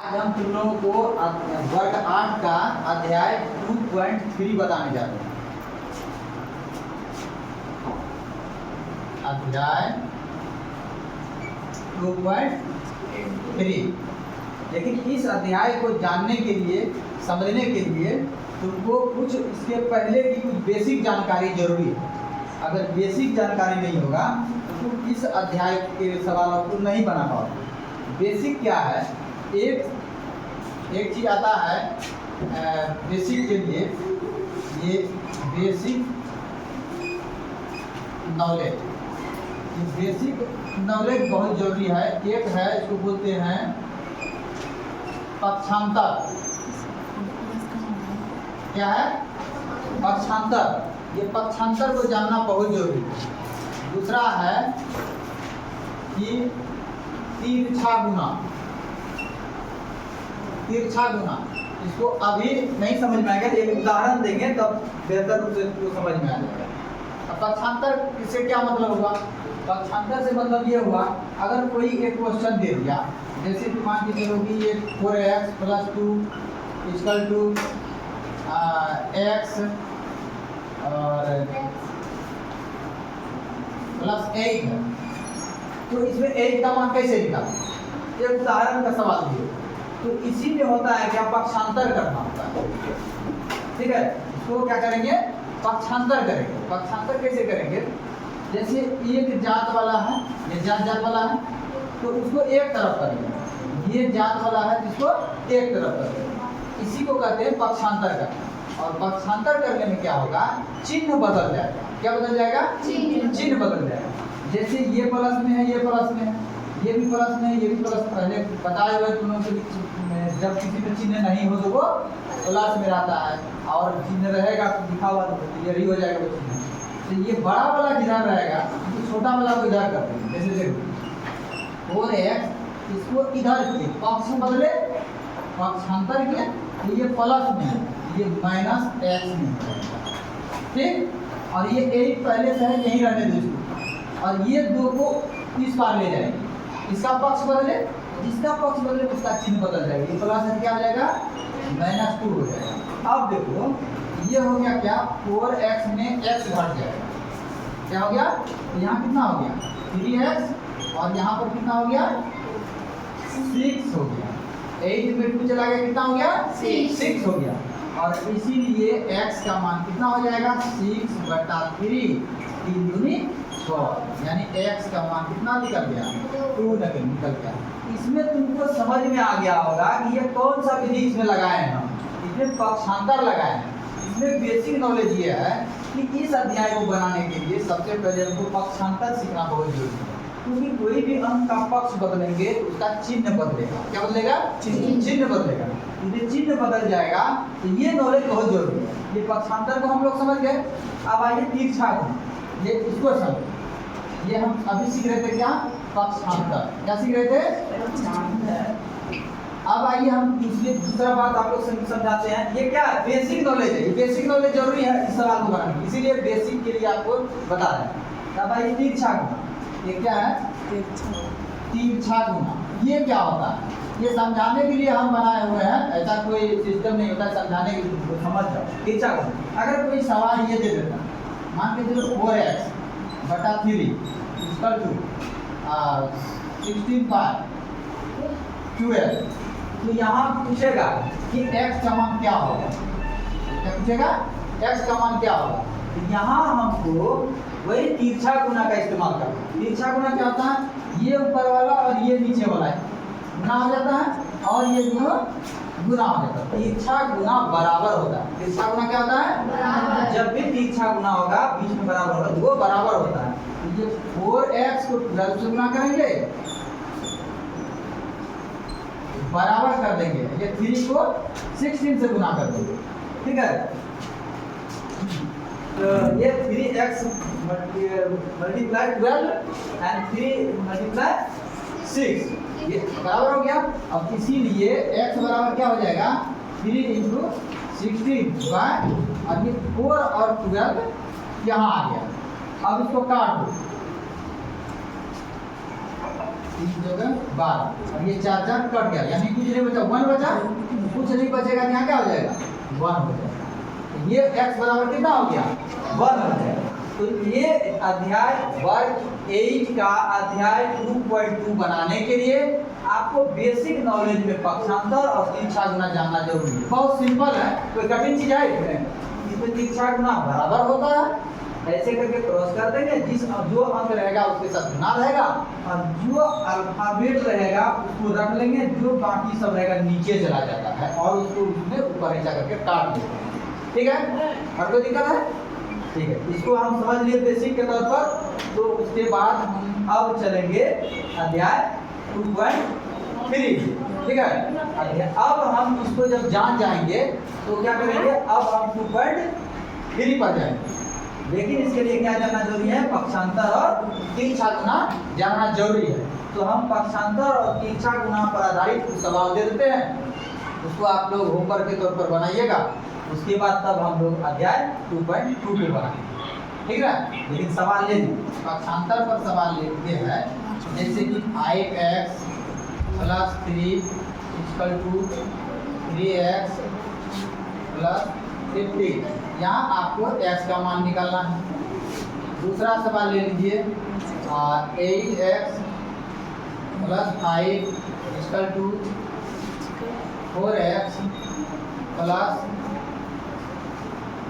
आज हम तुम लोगों को वर्ग 8 का अध्याय 2.3 बताने जा रहे हैं। अध्याय 2.3। लेकिन इस अध्याय को जानने के लिए, समझने के लिए तुमको कुछ इसके पहले की कुछ बेसिक जानकारी जरूरी है। अगर बेसिक जानकारी नहीं होगा तो तुम इस अध्याय के सवालों को नहीं बना पाओगे। बेसिक क्या है? एक चीज आता है बेसिक के लिए, ये बेसिक नॉलेज। ये बेसिक नॉलेज बहुत जरूरी है। एक है, इसको बोलते हैं पक्षांतर। क्या है? पक्षांतर। ये पक्षांतर को जानना बहुत जरूरी है। दूसरा है कि तिरछा गुना। तिरछा गुना इसको अभी नहीं समझ में आएगा, एक उदाहरण देंगे तब बेहतर रूप से इसको समझ में आ जाएगा। अब पक्षांतर इससे क्या मतलब हुआ? पक्षांतर से मतलब ये हुआ, अगर कोई एक क्वेश्चन दे दिया, जैसे कि मान के चलो कि ये 4x + 2 = x और +8 है, तो इसमें 8 का मान कैसे निकालें? एक उदाहरण का सवाल दिए, तो इसी में होता है क्या? पक्षांतर करना होता है। ठीक है, इसको क्या करेंगे? पक्षांतर करेंगे। पक्षांतर कैसे करेंगे? जैसे एक जात वाला है, ये जात वाला है, तो उसको एक तरफ करेंगे। ये जात वाला है, जिसको एक तरफ करेंगे। इसी को कहते हैं पक्षांतर करना। और पक्षांतर करने में क्या होगा? चिन्ह बदल जाएगा। क्या बदल जाएगा? चिन्ह बदल जाएगा। जैसे ये प्लस में है, ये प्लस में है, ये भी प्लस में है, ये भी प्लस। पहले बताए हुए तुम लोग, जब किसी में चिन्ह नहीं हो तो वो प्लस में रहता है, और चिन्ह रहेगा तो लिखा हुआ तो क्लियर ही हो जाएगा वो चिन्ह। तो ये बड़ा वाला जिधर रहेगा, तो छोटा वाला को इधर कर देंगे। जैसे देखो 4x, इसको इधर किए, पक्ष बदले, पक्षांतर किए, तो ये प्लस में है, ये -x में है। ठीक, और ये 8 पहले से है, यहीं रहने दो इसको, और ये 2 को इस पार ले जाएंगे। इसका पक्ष बदले, जिसका पक्ष बदले उसका चिन्ह बदल जाएगा। ये प्लस है, क्या हो जाएगा? -2 हो जाएगा। अब देखो ये हो गया क्या? 4x में x घट जाएगा। क्या हो गया? यहाँ कितना हो गया? 3x, और यहाँ पर कितना हो गया? 6 हो गया। 8 में 2 चला गया, कितना हो गया? 6 हो गया। और इसीलिए x का मान कितना हो जाएगा? 6/3, 3 दूनी 6, यानी x का मान कितना निकल गया? 2 निकल गया। इसमें तुमको समझ में आ गया होगा कि ये कौन सा विधि इसमें लगाए हैं हम। इसमें पक्षांतर लगाए हैं। इसमें बेसिक नॉलेज ये है कि इस अध्याय को बनाने के लिए सबसे पहले हमको पक्षांतर सीखना बहुत जरूरी है। क्योंकि कोई भी अंक का पक्ष बदलेंगे तो उसका चिन्ह बदलेगा। क्या बदलेगा? चिन्ह बदलेगा। यदि चिन्ह बदल जाएगा तो ये नॉलेज बहुत जरूरी है। ये पक्षांतर को हम लोग समझ गए। अब आइए तिरछा गुण, ये इसको समझ। ये हम अभी सीख रहे थे क्या? पक्षांतर। क्या सीख रहे थे? अब आइए हम दूसरा बात आप लोग समझाते हैं। ये क्या है? बेसिक नॉलेज है। ये बेसिक नॉलेज जरूरी है इस सवाल को बनाने में, इसीलिए बेसिक के लिए आपको बता रहे हैं। अब आइए तिरछा गुना। ये क्या है? तिरछा गुना। ये क्या होता है? ये समझाने के लिए हम बनाए हुए हैं, ऐसा कोई सिस्टम नहीं होता समझाने के लिए। समझ जाओ तिरछा गुना। अगर कोई सवाल ये दे देता, मान के चलो 4x/3 = 16/12, तो यहाँ पूछेगा कि x का मान क्या होगा। क्या पूछेगा? x का मान क्या होगा। तो यहाँ हमको वही तिरछा गुना का इस्तेमाल करना है। तिरछा गुना क्या होता है? ये ऊपर वाला और ये नीचे वाला है गुना हो जाता है, और ये दोनों गुना हो जाता है। तिरछा गुना बराबर होता है। तिरछा गुना क्या होता है? बराबर। जब भी तिरछा गुना होगा, बीच में बराबर होगा, वो बराबर होता है। तो ये 4x को 12 से गुना करेंगे, बराबर कर देंगे। ये 3 को 16 से गुना कर देंगे। ठीक है, तो ये 3x × 12 एंड 3 × 6, ये बराबर हो गया। अब इसीलिए x बराबर क्या हो जाएगा? 3 × 16, और ये 4 और 12 यहाँ आ गया। अब इसको काट दो। 3 हो गए 12, और ये 4 4 कट गया, यानी कुछ नहीं बचा, 1 बचा, कुछ नहीं बचेगा, यहाँ क्या हो जाएगा 1 हो जाएगा। ये x बराबर कितना हो गया 1 हो जाएगा। तो ये अध्याय वर्ग 8 का अध्याय 2.2 बनाने के लिए आपको बेसिक नॉलेज में पक्षांतर और तिरछा गुना जानना जरूरी है। बहुत सिंपल है, कोई कठिन चीज है इसमें तिरछा गुना बराबर होता है, ऐसे करके क्रॉस कर देंगे, जो अंक रहेगा उसके साथ गुना रहेगा, और जो अल्फाबेट रहेगा उसको रख लेंगे, जो बाकी सब रहेगा नीचे चला जाता है, और उसको उसमें ऊपर नीचे करके काट देते हैं। ठीक है, और कोई दिक्कत है? ठीक है, इसको हम समझ लिए बेसिक के तौर पर। तो उसके बाद हम अब चलेंगे अध्याय 2.3। ठीक है, अब हम इसको जब जान जाएंगे तो क्या करेंगे, अब हम 2.3 पर जाएंगे। लेकिन इसके लिए क्या जानना जरूरी है, पक्षांतर और तिरछा गुना जानना जरूरी है। तो हम पक्षांतर और तिरछा गुना पर आधारित कुछ सवाल दे देते हैं, उसको आप लोग होमवर्क के तौर पर बनाइएगा। उसके बाद तब हम लोग अध्याय 2.2 पे बनाएंगे। ठीक है, लेकिन सवाल ले लीजिए, पक्षांतर पर सवाल लेते हैं, जैसे कि 5x + 3 = 3x + 50। यहाँ आपको x का मान निकालना है। दूसरा सवाल ले लीजिए, 8x + 5 = 4x +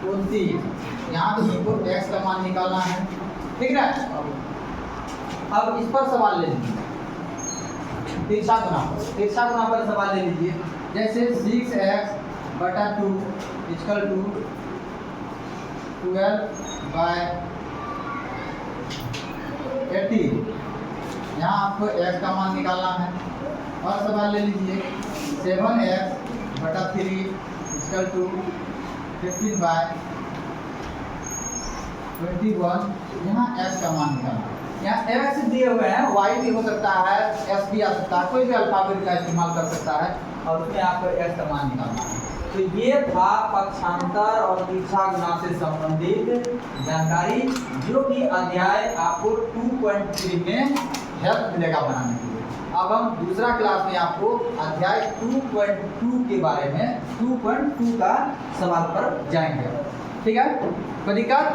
29। यहाँ तो हमको x का मान निकालना है। ठीक है, अब इस पर सवाल ले लीजिए, तिरछा गुना पर सवाल ले लीजिए। जैसे 6x/2 = 12/18। यहाँ आपको x का मान निकालना है। और सवाल ले लीजिए, 7x/3 = 15/21। यहाँ x का मान निकालना। यहाँ x दिए हुए हैं, y भी हो सकता है, s भी आ सकता है, कोई भी अल्फाबेट का इस्तेमाल कर सकता है, और उसमें आपको x का मान निकालना है। तो ये था पक्षांतर और तिरछा गुना से संबंधित जानकारी, जो कि अध्याय आपको 2.3 में हेल्प मिलेगा बनाने के लिए। अब हम दूसरा क्लास में आपको अध्याय 2.2 के बारे में 2.2 का सवाल पर जाएंगे। ठीक है, कोई दिक्कत?